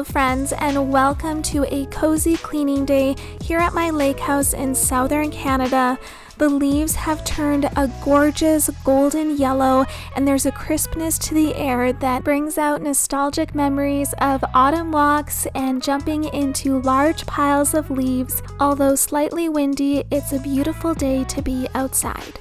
Hello friends, and welcome to a cozy cleaning day here at my lake house in southern Canada. The leaves have turned a gorgeous golden yellow, and there's a crispness to the air that brings out nostalgic memories of autumn walks and jumping into large piles of leaves. Although slightly windy, it's a beautiful day to be outside.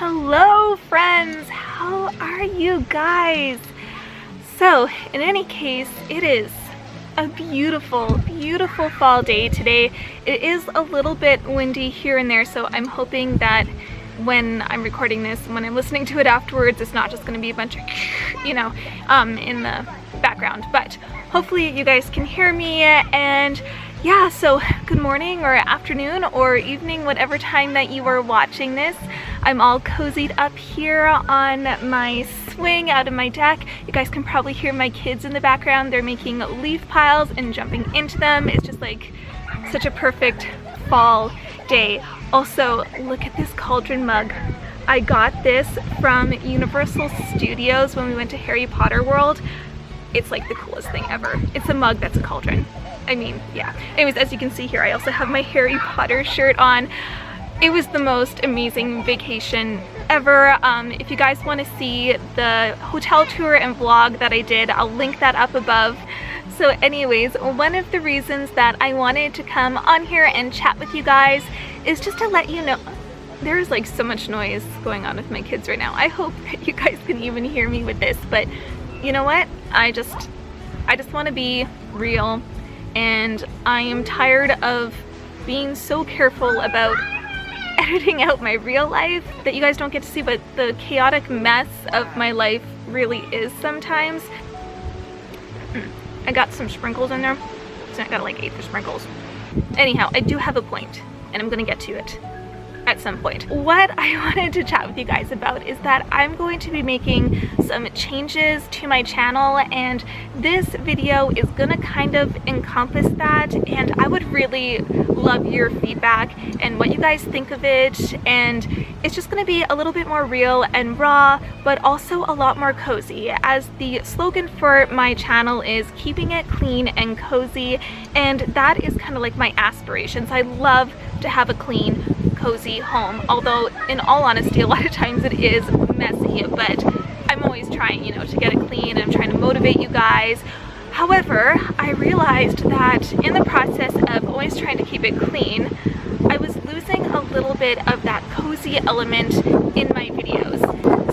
Hello friends, how are you guys? So in any case, it is a beautiful fall day today. It is a little bit windy here and there, so I'm hoping that when I'm recording this, when I'm listening to it afterwards, it's not just going to be a bunch of in the background, but hopefully you guys can hear me. And yeah, so good morning or afternoon or evening, whatever time that you are watching this. I'm all cozied up here on my swing out of my deck. You guys can probably hear my kids in the background. They're making leaf piles and jumping into them. It's just like such a perfect fall day. Also, look at this cauldron mug. I got this from Universal Studios when we went to Harry Potter World. It's like the coolest thing ever. It's a mug that's a cauldron. I mean, yeah. Anyways, as you can see here, I also have my Harry Potter shirt on. It was the most amazing vacation ever. If you guys want to see the hotel tour and vlog that I did, I'll link that up above. So anyways, one of the reasons that I wanted to come on here and chat with you guys is just to let you know, there's like so much noise going on with my kids right now. I hope that you guys can even hear me with this, but you know what? I just want to be real, and I am tired of being so careful about editing out my real life that you guys don't get to see what the chaotic mess of my life really is sometimes. I got some sprinkles in there, so I got like 8 sprinkles. Anyhow, I do have a point, and I'm gonna get to it at some point. What I wanted to chat with you guys about is that I'm going to be making some changes to my channel, and this video is gonna kind of encompass that, and I would really love your feedback and what you guys think of it. And it's just gonna be a little bit more real and raw, but also a lot more cozy, as the slogan for my channel is keeping it clean and cozy, and that is kind of like my aspirations. I love to have a clean, cozy home, although in all honesty a lot of times it is messy, but I'm always trying, you know, to get it clean, and I'm trying to motivate you guys. However, I realized that in the process of always trying to keep it clean, I was losing a little bit of that cozy element in my videos.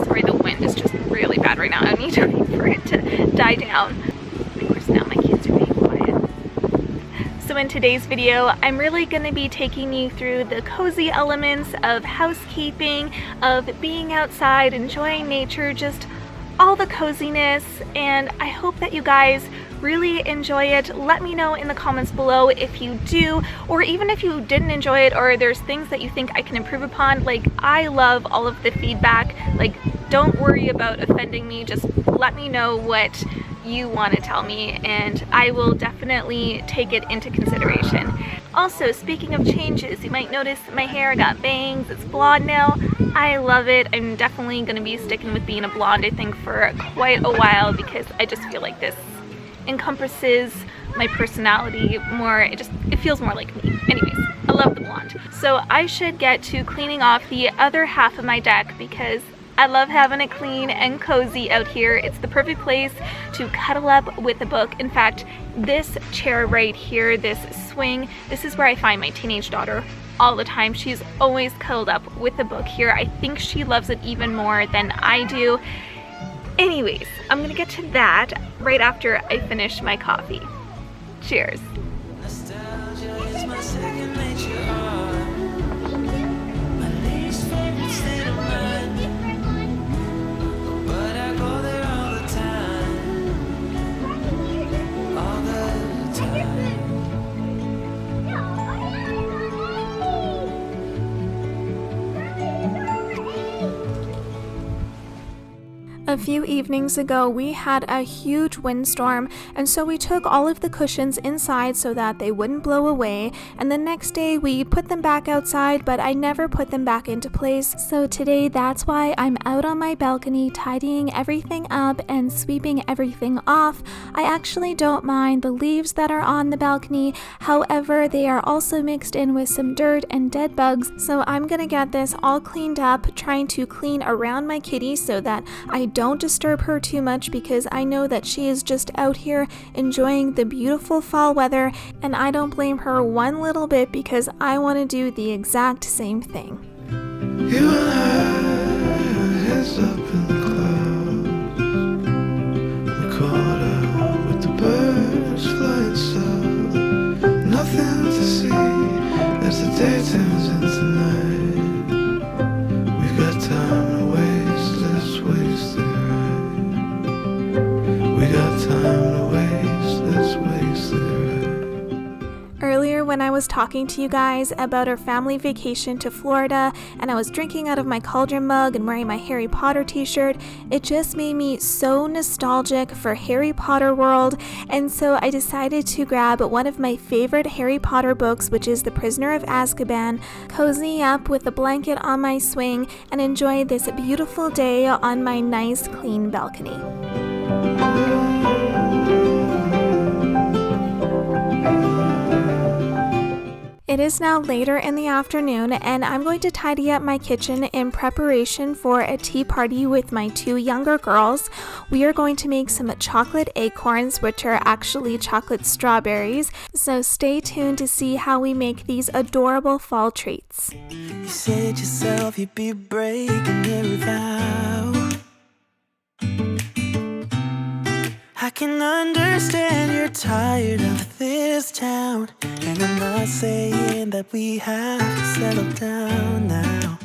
Sorry, the wind is just really bad right now. I need to wait for it to die down. Of course, now my kids are being quiet. So in today's video, I'm really going to be taking you through the cozy elements of housekeeping, of being outside, enjoying nature, just all the coziness, and I hope that you guys really enjoy it. Let me know in the comments below if you do, or even if you didn't enjoy it, or there's things that you think I can improve upon. Like, I love all of the feedback. Like, don't worry about offending me, just let me know what you want to tell me, and I will definitely take it into consideration. Also, speaking of changes, you might notice my hair got bangs. It's blonde now. I love it. I'm definitely going to be sticking with being a blonde, I think, for quite a while, because I just feel like this encompasses my personality more. It feels more like me. Anyways, I love the blonde. So I should get to cleaning off the other half of my deck, because I love having it clean and cozy out here. It's the perfect place to cuddle up with a book. In fact, this chair right here, this swing, this is where I find my teenage daughter all the time. She's always cuddled up with a book here. I think she loves it even more than I do. Anyways, I'm gonna get to that right after I finish my coffee. Cheers. Nostalgia is my second nature. My least favorite state of mind. But I go there all the time. All the time. A few evenings ago, we had a huge windstorm, and so we took all of the cushions inside so that they wouldn't blow away, and the next day we put them back outside, but I never put them back into place. So today, that's why I'm out on my balcony tidying everything up and sweeping everything off. I actually don't mind the leaves that are on the balcony, however, they are also mixed in with some dirt and dead bugs, so I'm gonna get this all cleaned up, trying to clean around my kitty so that I don't disturb her too much, because I know that she is just out here enjoying the beautiful fall weather, and I don't blame her one little bit because I want to do the exact same thing. You and I, heads up in the clouds. We caught up with the birds flying south. Nothing to see as the day turns into night. We've got time to waste, let's waste it right. We got time to waste, let's waste it right. Earlier when I was talking to you guys about our family vacation to Florida and I was drinking out of my cauldron mug and wearing my Harry Potter t-shirt, it just made me so nostalgic for Harry Potter World, and so I decided to grab one of my favorite Harry Potter books, which is The Prisoner of Azkaban, cozy up with a blanket on my swing, and enjoy this beautiful day on my nice clean balcony. It is now later in the afternoon, and I'm going to tidy up my kitchen in preparation for a tea party with my two younger girls. We are going to make some chocolate acorns, which are actually chocolate strawberries, so stay tuned to see how we make these adorable fall treats. You said yourself you'd be breaking every vow. I can understand you're tired of this town, and I'm not saying that we have to settle down now.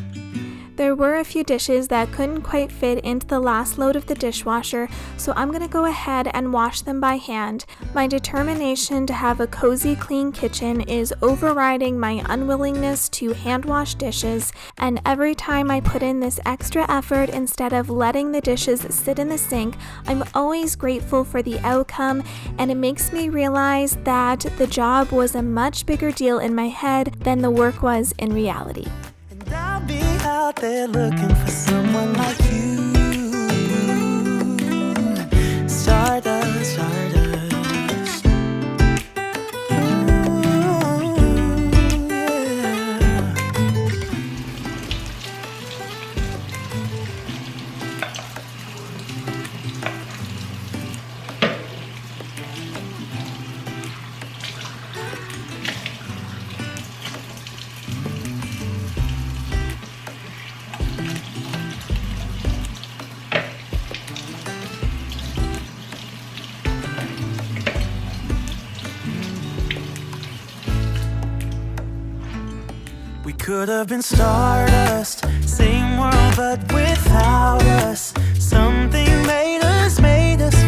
There were a few dishes that couldn't quite fit into the last load of the dishwasher, so I'm going to go ahead and wash them by hand. My determination to have a cozy, clean kitchen is overriding my unwillingness to hand wash dishes, and every time I put in this extra effort instead of letting the dishes sit in the sink, I'm always grateful for the outcome, and it makes me realize that the job was a much bigger deal in my head than the work was in reality. And I'll be out there looking for someone like you. Stardust, stardust. Ooh, yeah. We could have been stardust, same world but without us. Something made us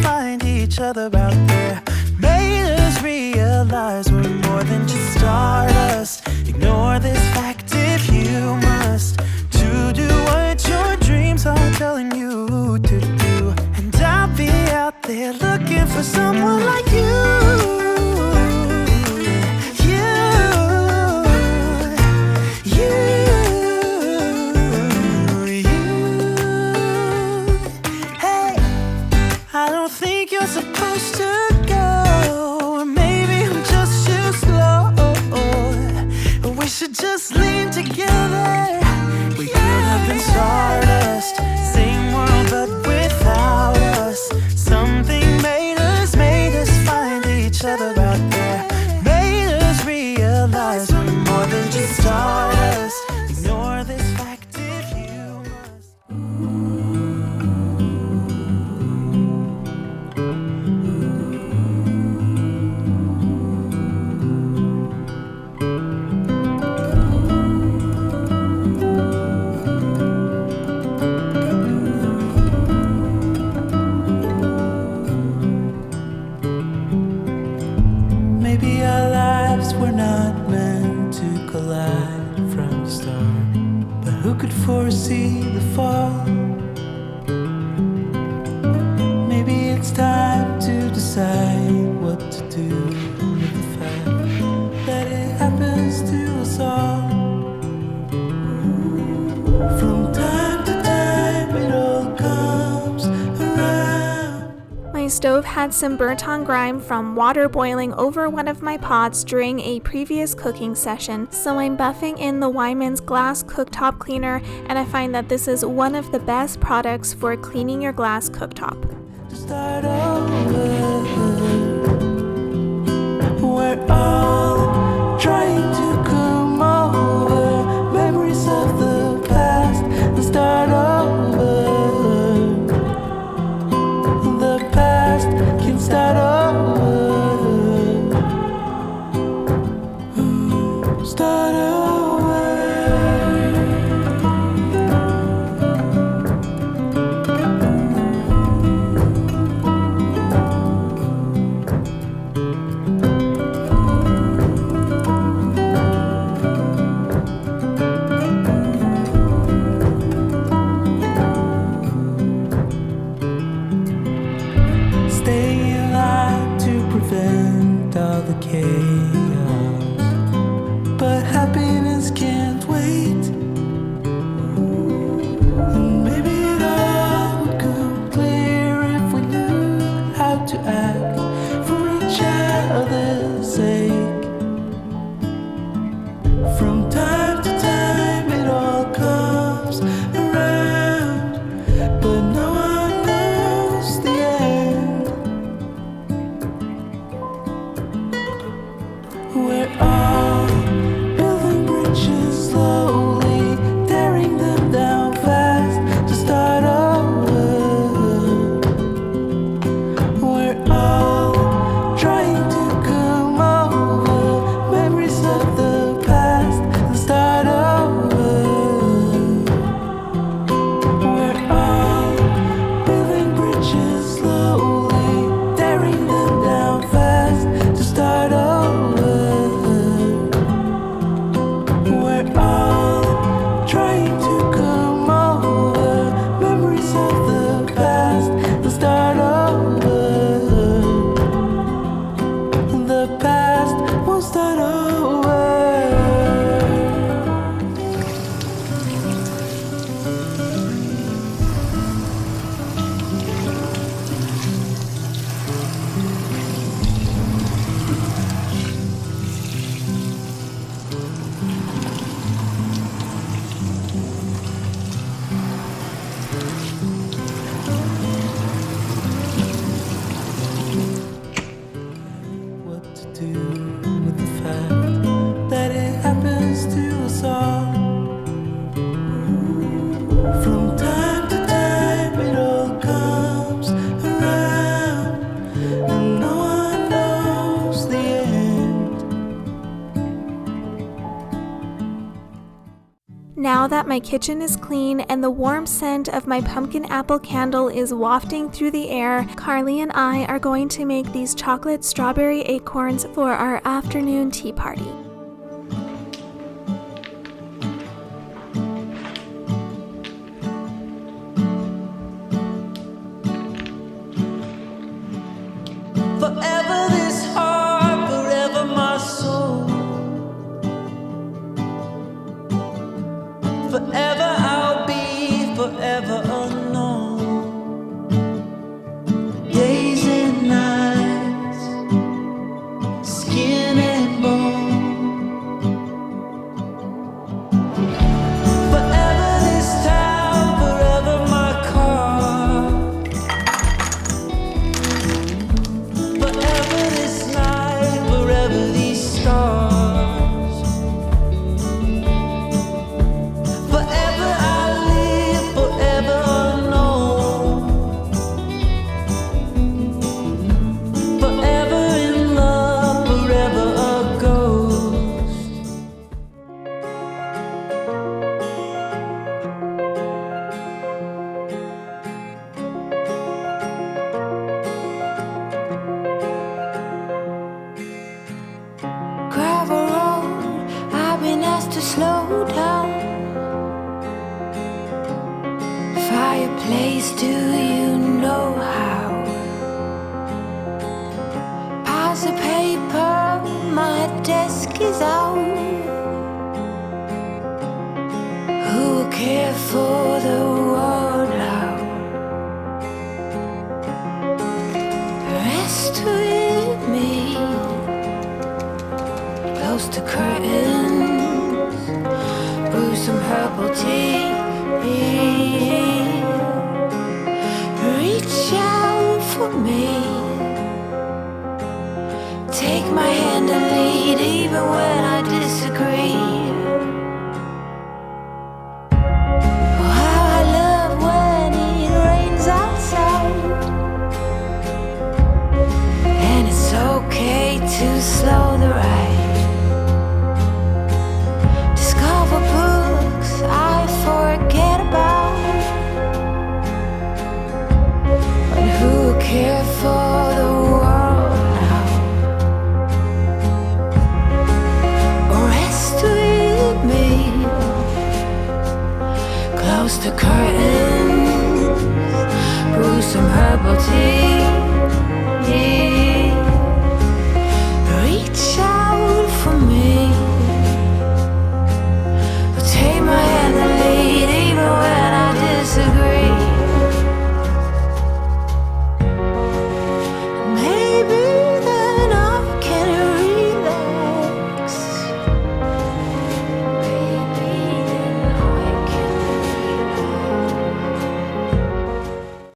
find each other out there. Made us realize we're more than just stardust. Ignore this fact if you must, to do what your dreams are telling you to do. And I'll be out there looking for someone like you. Supposed to go, or maybe I'm just too slow. We should just lean together. We could have been stardust, same world but without us. Something made us find each other out there. Made us realize we're more than just stardust. Ignore this fact if you must. stove had some burnt-on grime from water boiling over one of my pots during a previous cooking session, so I'm buffing in the Wyman's glass cooktop cleaner, and I find that this is one of the best products for cleaning your glass cooktop. To start over, we're all trying to come over memories of the past and start over. The past can start over. Start over. Staying alive to prevent all the chaos, but happiness can't wait. And maybe it all would come clear if we knew how to act for each other's sake. From time to time it all comes around, but no one knows the end. We're all building bridges slowly, tearing them down fast to start over. We're all trying to come over memories of the past and start over. We're all building bridges slowly, tearing them down fast to start over. We're all trying to come over memories of the past and start over. The past will start over. What to do with the fact that it happens to us all. From time to time it all comes around, and no one knows the end. Now that my kitchen is clean and the warm scent of my pumpkin apple candle is wafting through the air, Carly and I are going to make these chocolate strawberry acorns for our afternoon tea party. Forever this heart, forever my soul. Forever I'll be, forever unknown. Days and nights, skin and bone. Forever this town, forever my car. Forever this night, forever these stars. Forever I live, forever unknown. Forever in love, forever a ghost. Gravel road, I've been asked to slow down. Fireplace, do you know how? Piles of paper, my desk is out. Who will care for the world out? close the curtains, brew some herbal tea.